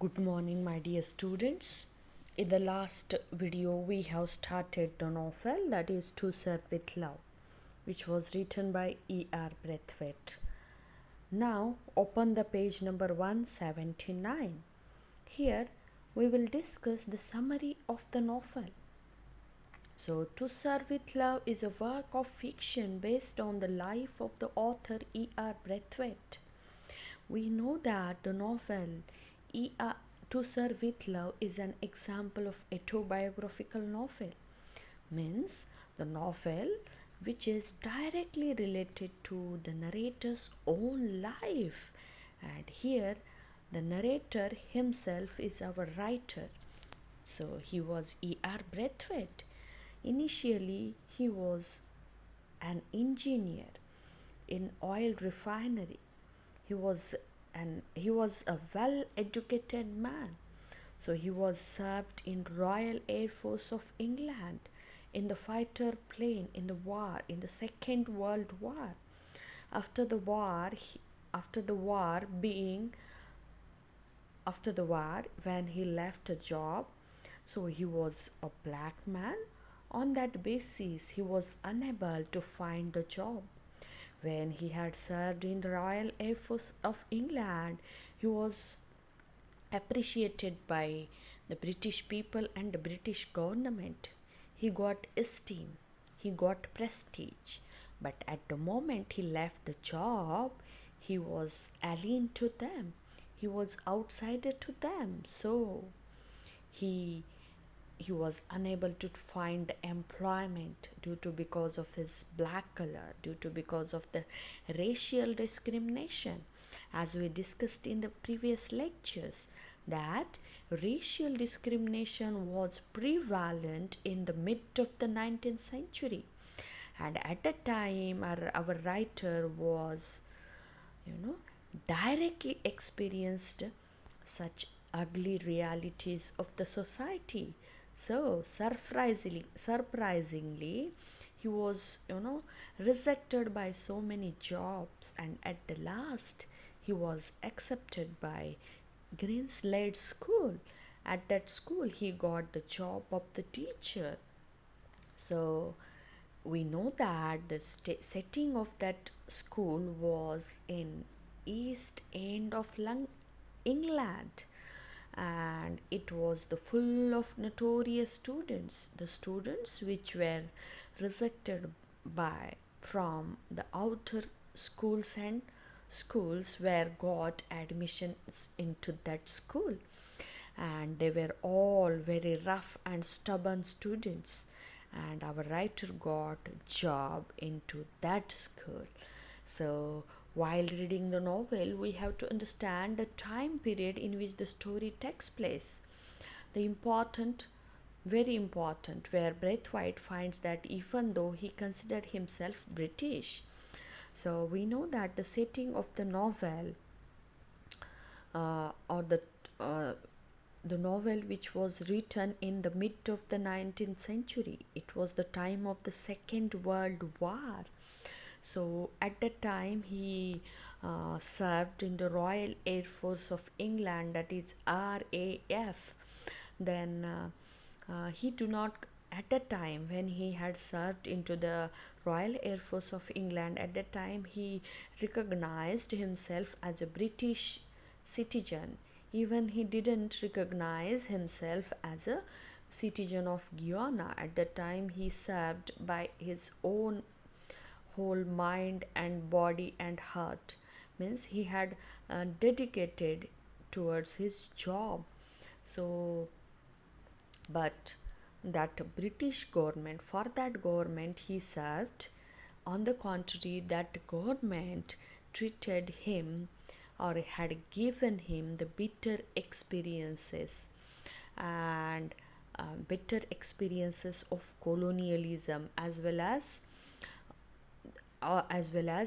Good morning, my dear students. In the last video, we have started the novel that is To Serve with Love, which was written by E.R. Braithwaite. Now, open the page number 179. Here, we will discuss the summary of the novel. So, To Serve with Love is a work of fiction based on the life of the author E.R. Braithwaite. We know that the novel E.R. To Serve with Love is an example of autobiographical novel, means the novel which is directly related to the narrator's own life. And here, the narrator himself is our writer. So he was E.R. Braithwaite. Initially, he was an engineer in oil refinery. He was a well educated man. So he was served in Royal Air Force of England in the fighter plane in the war, in the Second World War. After the war, after the war being after the war, when he left a job, so he was a black man. On that basis, he was unable to find the job. When he had served in the Royal Air Force of England, he was appreciated by the British people and the British government. He got esteem, he got prestige, but at the moment he left the job, he was alien to them, he was outsider to them. So he he was unable to find employment due to because of his black color, due to because of the racial discrimination, as we discussed in the previous lectures, that racial discrimination was prevalent in the mid of the 19th century. And at the time, our writer was, you know, directly experienced such ugly realities of the society. So surprisingly, he was, rejected by so many jobs, and at the last, he was accepted by Greenslade School. At that school, he got the job of the teacher. So we know that the setting of that school was in east end of England, and it was the full of notorious students, the students which were rejected by from the outer schools and schools where got admissions into that school, and they were all very rough and stubborn students, and our writer got job into that school. So while reading the novel, we have to understand the time period in which the story takes place. The important, very important, where Braithwaite finds that even though he considered himself British, so we know that the setting of the novel, or uh, the novel which was written in the mid of the 19th century, it was the time of the Second World War. So at that time, he served in the Royal Air Force of England, that is RAF. Then he do not, at that time when he had served into the Royal Air Force of England, at that time he recognized himself as a British citizen. Even he didn't recognize himself as a citizen of Guyana. At that time he served by his own whole mind and body and heart, means he had dedicated towards his job. So but that British government, for that government he served, on the contrary, that government treated him or had given him the bitter experiences, and bitter experiences of colonialism, as well as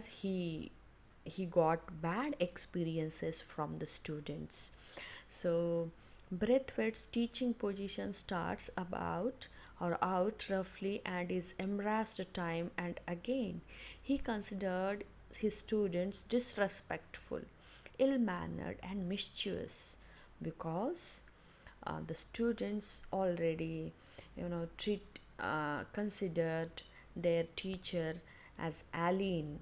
he got bad experiences from the students. So Braithwaite's teaching position starts about or out roughly and is embraced time and again. He considered his students disrespectful, ill mannered, and mischievous. because the students already considered their teacher as alien.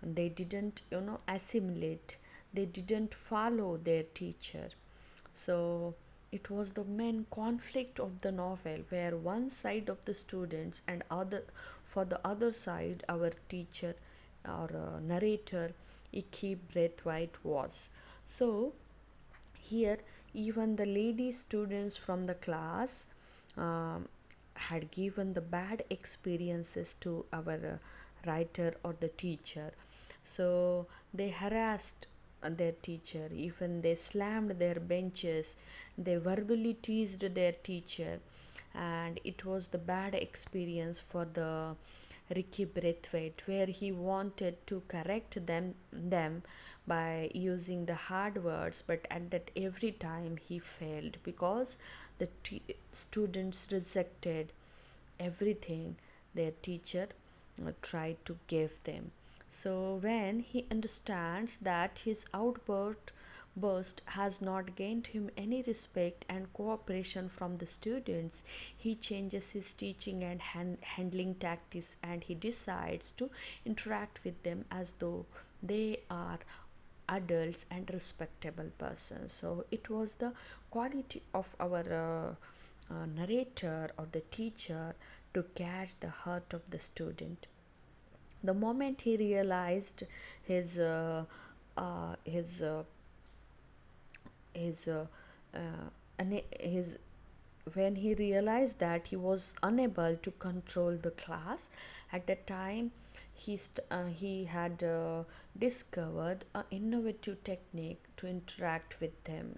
They didn't assimilate, they didn't follow their teacher. So it was the main conflict of the novel, where one side of the students and other for the other side our teacher or narrator Icky Braithwaite was. So here, even the lady students from the class um, had given the bad experiences to our writer or the teacher. So they harassed their teacher, even they slammed their benches, they verbally teased their teacher, and it was the bad experience for the Ricky Braithwaite, where he wanted to correct them by using the hard words, but at that every time he failed because the students rejected everything their teacher tried to give them. So when he understands that his outburst burst has not gained him any respect and cooperation from the students, he changes his teaching and handling tactics, and he decides to interact with them as though they are adults and respectable persons. So it was the quality of our narrator or the teacher to catch the heart of the student. The moment he realized his uh, uh, his uh, his his when he realized that he was unable to control the class at the time, he had discovered an innovative technique to interact with them,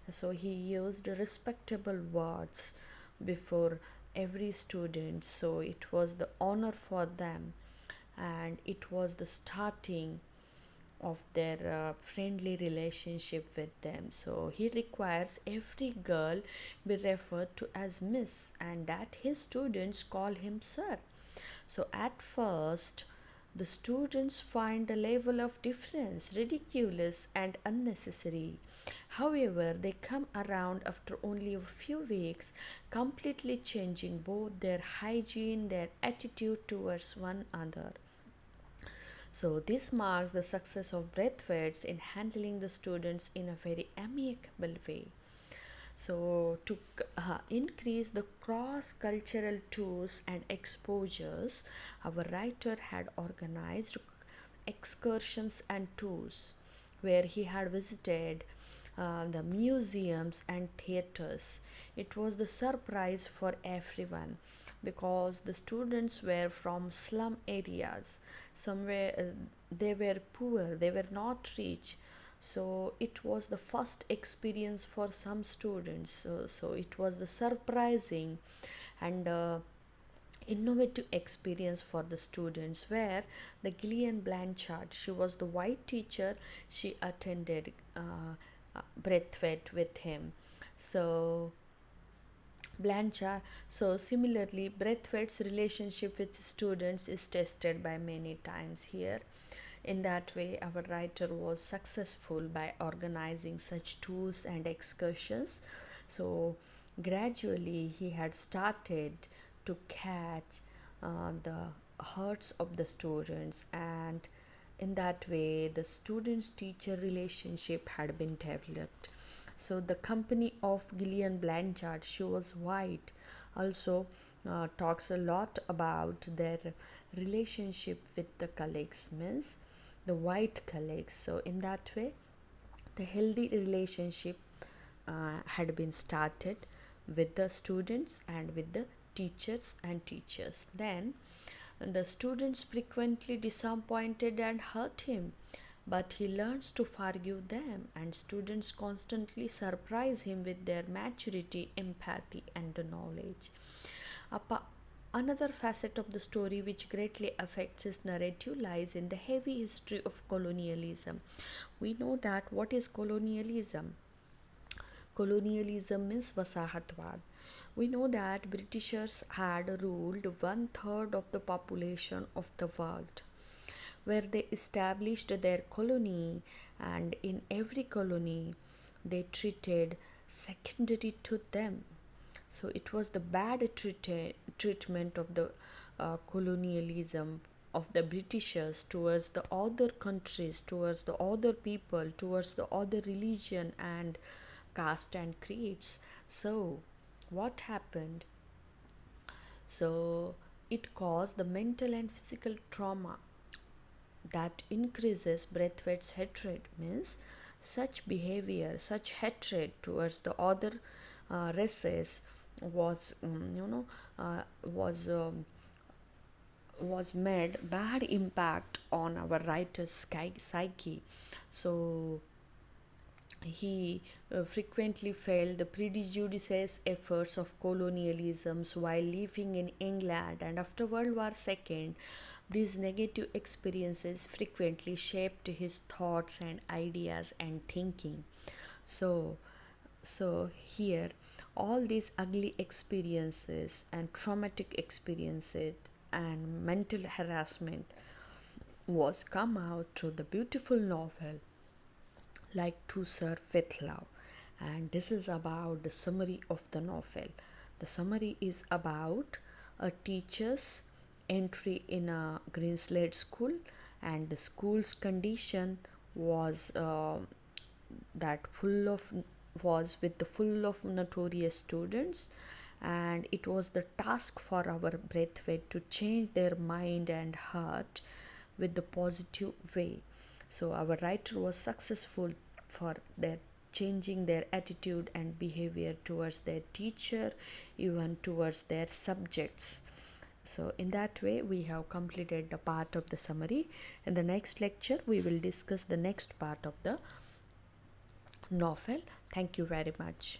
so he used respectable words before every student, so it was the honor for them, and it was the starting of their friendly relationship with them. So he requires every girl be referred to as Miss, and that his students call him Sir. So at first, the students find the level of difference ridiculous and unnecessary. However, they come around after only a few weeks, completely changing both their hygiene, their attitude towards one another. So, this marks the success of Braithwaite in handling the students in a very amicable way. So, to increase the cross cultural tours and exposures, our writer had organized excursions and tours where he had visited the museums and theaters. It was the surprise for everyone because the students were from slum areas. Somewhere they were poor, they were not rich. So it was the first experience for some students. So it was the surprising and innovative experience for the students, where the Gillian Blanchard, she was the white teacher, she attended Braithwaite with him. So Blanchard, so similarly, Braithwaite's relationship with students is tested by many times here. In that way, our writer was successful by organizing such tours and excursions. So, gradually, he had started to catch the hearts of the students, and in that way, the students teacher relationship had been developed. So the company of Gillian Blanchard, she was white, also talks a lot about their relationship with the colleagues, means the white colleagues. So in that way, the healthy relationship had been started with the students and with the teachers. Then the students frequently disappointed and hurt him, but he learns to forgive them, and students constantly surprise him with their maturity, empathy, and knowledge. Another facet of the story which greatly affects his narrative lies in the heavy history of colonialism. We know that what is colonialism? Colonialism means Vasahatwad. We know that Britishers had ruled one third of the population of the world, where they established their colony, and in every colony they treated secondary to them. So it was the bad treatment of the colonialism of the Britishers towards the other countries, towards the other people, towards the other religion and caste and creeds. So what happened? So it caused the mental and physical trauma that increases Braithwaite's hatred. Means such behavior, such hatred towards the other races was was made bad impact on our writer's psyche. So he frequently felt the prejudicious efforts of colonialisms while living in England, and after World War II, these negative experiences frequently shaped his thoughts and ideas and thinking. So, so here, all these ugly experiences and traumatic experiences and mental harassment was come out through the beautiful novel like To Serve with Love. And this is about the summary of the novel. The summary is about a teacher's entry in a Green Slade school, and the school's condition was that full of was with the full of notorious students, and it was the task for our Braithwaite to change their mind and heart with the positive way. So our writer was successful for their changing their attitude and behavior towards their teacher, even towards their subjects. So in that way we have completed the part of the summary. In the next lecture we will discuss the next part of the novel. Thank you very much.